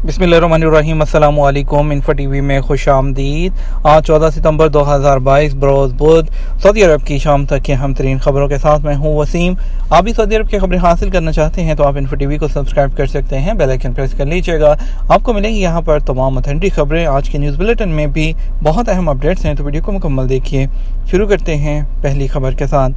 बिस्मिल्लाहिर्रहमानिर्रहीम। अस्सलाम वालेकुम। इन्फो टीवी में खुश आमदीद। आज 14 सितंबर 2022 बरोज़ बुध सऊदी अरब की शाम तक की अहम तरीन खबरों के साथ मैं हूँ वसीम। आप भी सऊदी अरब की खबरें हासिल करना चाहते हैं तो आप इन्फो टीवी को सब्सक्राइब कर सकते हैं, बेल आइकन प्रेस कर लीजिएगा। आपको मिलेंगी यहाँ पर तमाम ऑथेंटिक खबरें। आज के न्यूज़ बुलेटिन में भी बहुत अहम अपडेट्स हैं, तो वीडियो को मुकम्मल देखिए। शुरू करते हैं पहली खबर के साथ।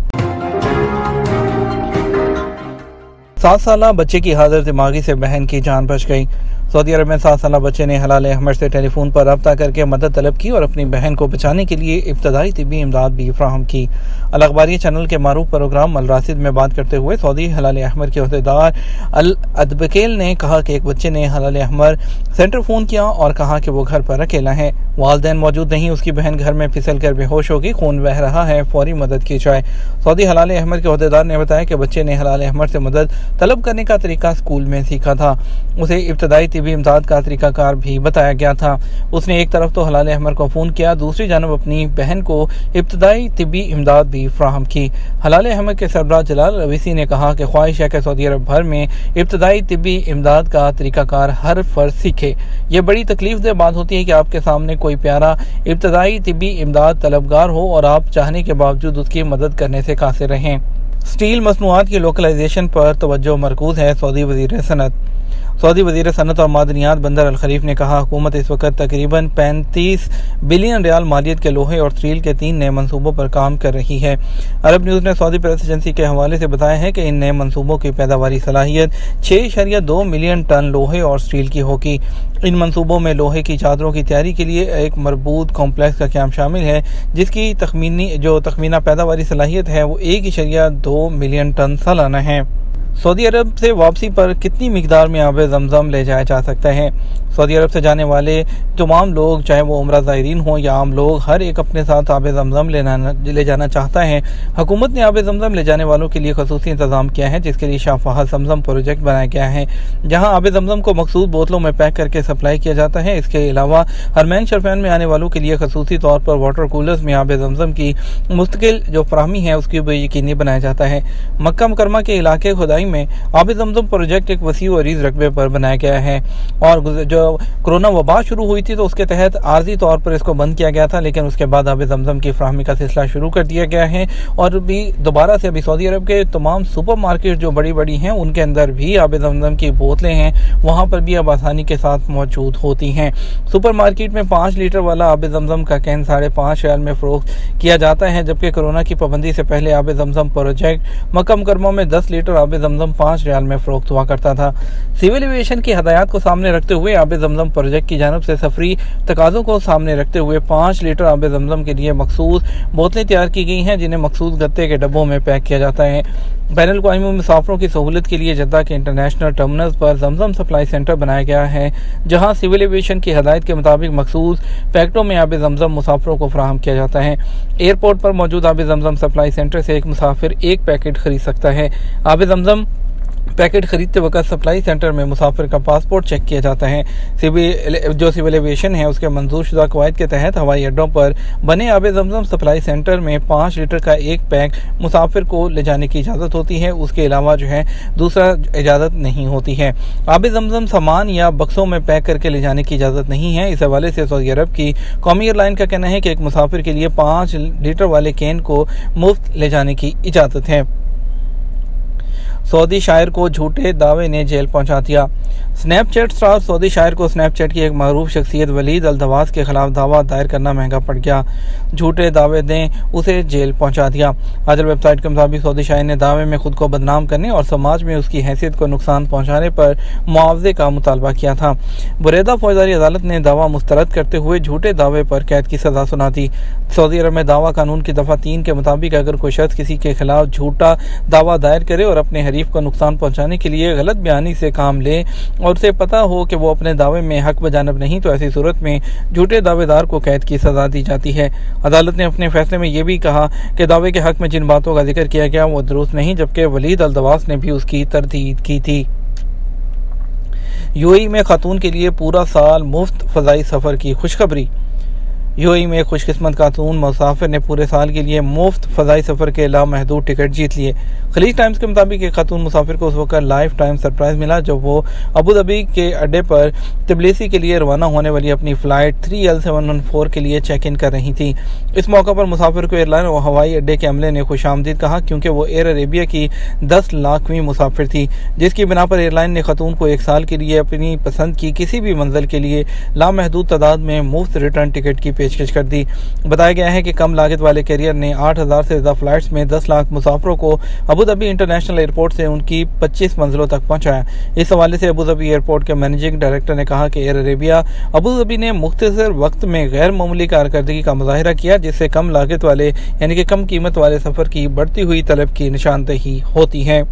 7 साला बच्चे की हाजिर दिमागी से बहन की जान बच गई। सऊदी अरब में 7 साला बच्चे ने हलाल अहमद से टेलीफोन पर रब्ता करके मदद तलब की और अपनी बहन को बचाने के लिए इब्तदाई तिब्बी इमदाद भी फ्राहम की। अल अखबारी चैनल के मारूफ प्रोग्राम अल राशिद में बात करते हुए सऊदी हलाल अहमद के अहदेदार अल अदबकेल ने कहा कि एक बच्चे ने हलाल अहमद सेंटर फ़ोन किया और कहा कि वो घर पर अकेला है, वालिदैन मौजूद नहीं, उसकी बहन घर में फिसल कर बेहोश होगी, खून बह रहा है, फौरी मदद की जाए। सऊदी हलाल अहमद के अहदेदार ने बताया कि बच्चे ने हलाल अहमद से मदद तलब करने का तरीका स्कूल में सीखा था। उसे इब्तदाई तिब्बी इमदाद का तरीकाकार भी बताया गया था। उसने एक तरफ तो हलाल अहमद को फ़ोन किया, दूसरी जानब अपनी बहन को इब्तदाई तिब्बी इमदाद भी फ्राहम की। हलाल अहमद के सरबराह जलाल रवीसी ने कहा कि ख्वाहिश है कि सऊदी अरब भर में इब्तदाई तिब्बी इमदाद का तरीकाकार हर फर्द सीखे। ये बड़ी तकलीफ दह बात होती है कि आपके सामने कोई प्यारा इब्तदाई तिब्बी इमदाद तलबगार हो और आप चाहने के बावजूद उसकी मदद करने से कासिर रहें। स्टील मसनूआत की लोकलाइजेशन पर तवज्जो मरकूज है। सऊदी वज़ीर सनत और मादनियात बंदर अल खलीफ ने कहा, हुकूमत इस वक्त तकरीबन 35 बिलियन रियाल मालियत के लोहे और स्टील के 3 नए मनसूबों पर काम कर रही है। अरब न्यूज़ ने सऊदी प्रेस एजेंसी के हवाले से बताया है कि इन नए मनसूबों की पैदावारी सलाहियत 6.2 मिलियन टन लोहे और स्टील की होगी। इन मनसूबों में लोहे की चादरों की तैयारी के लिए एक मरबूत कॉम्प्लेक्स का क़याम शामिल है, जिसकी तखमीना पैदावारी सलाहियत है वो 1.2 मिलियन टन सालाना है। सऊदी अरब से वापसी पर कितनी मिकदार में आब ज़मज़म ले जाया जा सकता है? सऊदी अरब से जाने वाले तमाम लोग, चाहे वो उम्रा ज़ायरीन हों या आम लोग, हर एक अपने साथ आब ज़मज़म ले जाना चाहता है। हुकूमत ने आब ज़मज़म ले जाने वालों के लिए खसूसी इंतज़ाम किया है, जिसके लिए शाफ़ाहा ज़मज़म प्रोजेक्ट बनाया गया है, जहाँ आब ज़मज़म को मखसूस बोतलों में पैक करके सप्लाई किया जाता है। इसके अलावा हरमैन शरफैन में आने वालों के लिए खसूसी तौर पर वाटर कूलर्स में आब ज़मज़म की मुस्तकिल जो फराहमी है उसकी भी यकीनी बनाया जाता है। मक्का मुकरमा के इलाके खुदाई में आब ज़मज़म प्रोजेक्ट एक वसी और अरीज़ रकबे पर बनाया गया है और जो कोरोना वबा शुरू हुई थी तो उसके तहत आर्जी तौर पर इसको बंद किया गया था, लेकिन उसके बाद आब ज़मज़म की फ्राहमी का सिलसिला शुरू कर दिया गया है और भी दोबारा से अभी सऊदी अरब के तमाम सुपर मार्केट जो बड़ी बड़ी हैं उनके अंदर भी आब ज़मज़म की बोतलें हैं, वहाँ पर भी अब आसानी के साथ मौजूद होती हैं। सुपर मार्केट में 5 लीटर वाला आब ज़मज़म का कैन 5.5 रियाल में फ़रोख्त किया जाता है, जबकि कोरोना की पाबंदी से पहले आब ज़मज़म प्रोजेक्ट मक्का मुकरमा में 10 लीटर आब ज़मज़म 5 रियाल में फ़रोख्त हुआ करता था। सिविल एविएशन की हदायत को सामने रखते हुए आब ज़मज़म प्रोजेक्ट की जानिब से सफरी तकाज़ों को सामने रखते हुए 5 लीटर आब ज़मज़म के लिए मखसूस बोतलें तैयार की गई हैं, जिन्हें मखसूस गत्ते के डब्बों में पैक किया जाता है। बैनुल अक़वामी मुसाफिरों की सहूलत के लिए जद्दा के इंटरनेशनल टर्मिनल्स पर ज़मज़म सप्लाई सेंटर बनाया गया है, जहाँ सिविल एविएशन की हदायत के मुताबिक मखसूस पैकेटों में आब ज़मज़म मुसाफिरों को फराहम किया जाता है। एयरपोर्ट पर मौजूद आब ज़मज़म सप्लाई सेंटर से एक मुसाफिर 1 पैकेट खरीद सकता है। आब ज़मज़म पैकेट खरीदते वक्त सप्लाई सेंटर में मुसाफिर का पासपोर्ट चेक किया जाता है। सिविल एविएशन है उसके मंजूर शुदा कवायद के तहत हवाई अड्डों पर बने आब ज़मज़म सप्लाई सेंटर में 5 लीटर का 1 पैक मुसाफिर को ले जाने की इजाज़त होती है, उसके अलावा जो है दूसरा इजाज़त नहीं होती है। आब ज़मज़म सामान या बक्सों में पैक करके ले जाने की इजाज़त नहीं है। इस हवाले से सऊदी अरब की कौमी एयरलाइन का कहना है कि एक मुसाफिर के लिए 5 लीटर वाले कैन को मुफ्त ले जाने की इजाज़त है। सऊदी शायर को झूठे दावे ने जेल पहुंचा दिया। स्नैपचैट स्टार सऊदी शायर को स्नैपचैट की एक मरूफ शख्सियत वलीद अल दवास के खिलाफ दावा दायर करना महंगा पड़ गया। झूठे दावे ने उसे जेल पहुंचा दिया। अदल वेबसाइट के मुताबिक सऊदी शायर ने दावे में खुद को बदनाम करने और समाज में उसकी हैसियत को नुकसान पहुंचाने पर मुआवजे का मुतालबा किया था। बुरेदा फौजदारी अदालत ने दावा मुस्तरद करते हुए झूठे दावे पर कैद की सजा सुना दी। सऊदी अरब में दावा कानून की दफ़ा 3 के मुताबिक अगर कोई शख्स किसी के खिलाफ झूठा दावा दायर करे और अपने हरीफ को नुकसान पहुंचाने के लिए गलत बयानी से काम ले और उसे पता हो कि वो अपने दावे में हक बजानब नहीं, तो ऐसी सूरत में झूठे दावेदार को कैद की सजा दी जाती है। अदालत ने अपने फैसले में यह भी कहा कि दावे के हक में जिन बातों का जिक्र किया गया वो दुरुस्त नहीं, जबकि वलीद अल दवास ने भी उसकी तरदीद की थी। यूएई में खातून के लिए पूरा साल मुफ्त फ़ज़ाई सफ़र की खुशखबरी। यूएई में खुशकिस्मत खातून मुसाफिर ने पूरे साल के लिए मुफ्त फ़ज़ाई सफ़र के लामहदूद टिकट जीत लिए। खलीज टाइम्स के मुताबिक एक खातून मुसाफिर को उस वक्त लाइफ टाइम सरप्राइज मिला जब वो अबू धाबी के अड्डे पर तिबलिसी के लिए रवाना होने वाली अपनी फ़्लाइट 3L714 के लिए चेक इन कर रही थी। इस मौका पर मुसाफिर को एयरलाइन और हवाई अड्डे के अमले ने खुशामदीद कहा, क्योंकि वो एयर अरेबिया की 10 लाखवीं मुसाफिर थी, जिसकी बिना पर एयरलाइन ने खातून को एक साल के लिए अपनी पसंद की किसी भी मंजिल के लिए लामहदूद तादाद में मुफ्त रिटर्न टिकट की पेशकश कर दी। बताया गया है कि कम लागत वाले कैरियर ने 8000 से ज़्यादा फ्लाइट्स में 10 लाख मुसाफरों को अबू धाबी इंटरनेशनल एयरपोर्ट से उनकी 25 मंजिलों तक पहुंचाया। इस हवाले से अबू धाबी एयरपोर्ट के मैनेजिंग डायरेक्टर ने कहा कि एयर अरेबिया अबू धाबी ने मुख्तसर वक्त में गैर मामूली कारकर्दगी का मुजाहिरा किया, जिससे कम लागत वाले यानी कि कम कीमत वाले सफ़र की बढ़ती हुई तलब की निशानदेही होती है।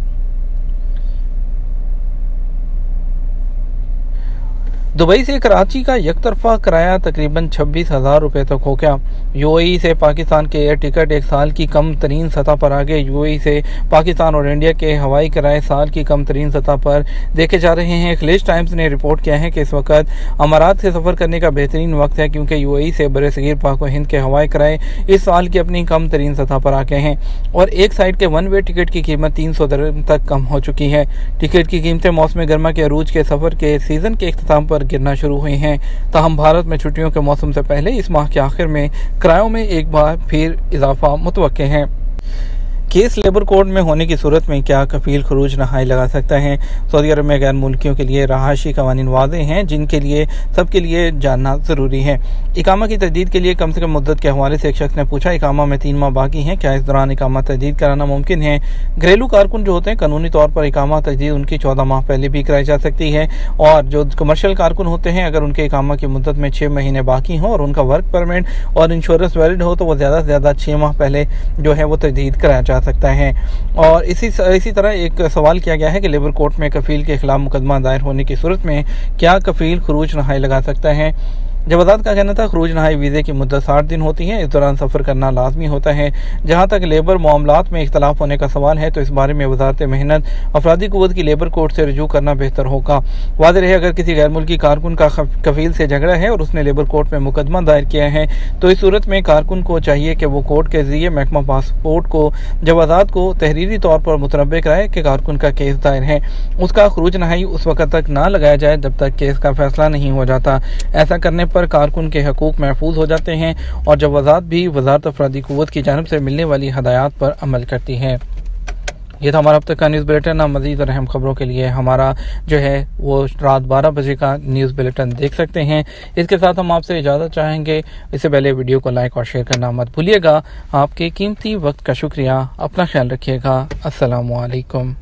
दुबई से कराची का यकतरफा किराया तकरीबन 26,000 रुपये तक हो गया। यूएई से पाकिस्तान के एयर टिकट एक साल की कम तरीन सतह पर आ गए। यूएई से पाकिस्तान और इंडिया के हवाई किराए साल की कम तरीन सतह पर देखे जा रहे हैं। खलीज टाइम्स ने रिपोर्ट किया है कि इस वक्त अमारात से सफ़र करने का बेहतरीन वक्त है, क्योंकि यूएई से बरसगीर पाक व हिंद के हवाई किराए इस साल की अपनी कम तरीन सतह पर आ गए हैं और एक साइड के वन वे टिकट की कीमत 300 दिरहम तक कम हो चुकी है। टिकट की कीमतें मौसम गर्मा के अरूज के सफ़र के सीज़न के इख्तिताम पर गिरना शुरू हुई हैं। ताहम भारत में छुट्टियों के मौसम से पहले इस माह के आखिर में किरायों में एक बार फिर इजाफा मुतवक्के है। केस लेबर कोर्ट में होने की सूरत में क्या कफील खरूज नहाई लगा सकता है? सऊदी अरब में गैर मुल्कियों के लिए रहायशी कवानीन वाज़े हैं, जिनके लिए सबके लिए जानना ज़रूरी है। इकामा की तजदीद के लिए कम से कम मुद्दत के हवाले से एक शख्स ने पूछा, इकामा में 3 माह बाकी हैं, क्या इस दौरान इकामा तजदीद कराना मुमकिन है? घरेलू कारकुन जो होते हैं कानूनी तौर पर इकामा तजदीद उनकी 14 माह पहले भी कराई जा सकती है, और जो कमर्शियल कारकुन होते हैं अगर उनके इकामा की मुद्दत में 6 महीने बाकी हों और उनका वर्क परमिट और इंश्योरेंस वैलिड हो तो वो ज़्यादा से ज़्यादा 6 माह पहले जो है वो तजदीद कराया जा सकता है। और इसी तरह एक सवाल किया गया है कि लेबर कोर्ट में कफील के खिलाफ मुकदमा दायर होने की सूरत में क्या कफील खरूज नहाई लगा सकता है? जवादात का कहना था खरूज नहाई वीज़े की मुद्दत 60 दिन होती है। इस दौरान सफ़र करना लाजमी होता है। जहाँ तक लेबर मामलात में इख्तलाफ होने का सवाल है तो इस बारे में वजारत मेहनत अफरादी कुव्वत की लेबर कोर्ट से रजू करना बेहतर होगा। वाज़ेह रहे अगर किसी गैर मुल्की कारकुन का कफील से झगड़ा है और उसने लेबर कोर्ट में मुकदमा दायर किया है तो इस सूरत में कारकुन को चाहिए कि वो कोर्ट के जरिए महकमा पासपोर्ट को जवादात को तहरीरी तौर पर मुतनब्बे कराए कि कारकुन का केस दायर है। उसका खरूज नहाई उस वक्त तक ना लगाया जाए जब तक केस का फैसला नहीं हो जाता। ऐसा करने पर कारकुन के हकूक महफूज हो जाते हैं और जवाजात भी वजारत अफरादी कुव्वत की जानिब से मिलने वाली हदायत पर अमल करती है। ये था हमारा अब तक का न्यूज़ बुलेटिन। आप मज़ीद और अहम खबरों के लिए हमारा जो है वो रात 12 बजे का न्यूज़ बुलेटिन देख सकते हैं। इसके साथ हम आपसे इजाज़त चाहेंगे। इससे पहले वीडियो को लाइक और शेयर करना मत भूलिएगा। आपके कीमती वक्त का शुक्रिया। अपना ख्याल रखिएगा। अस्सलामु अलैकुम।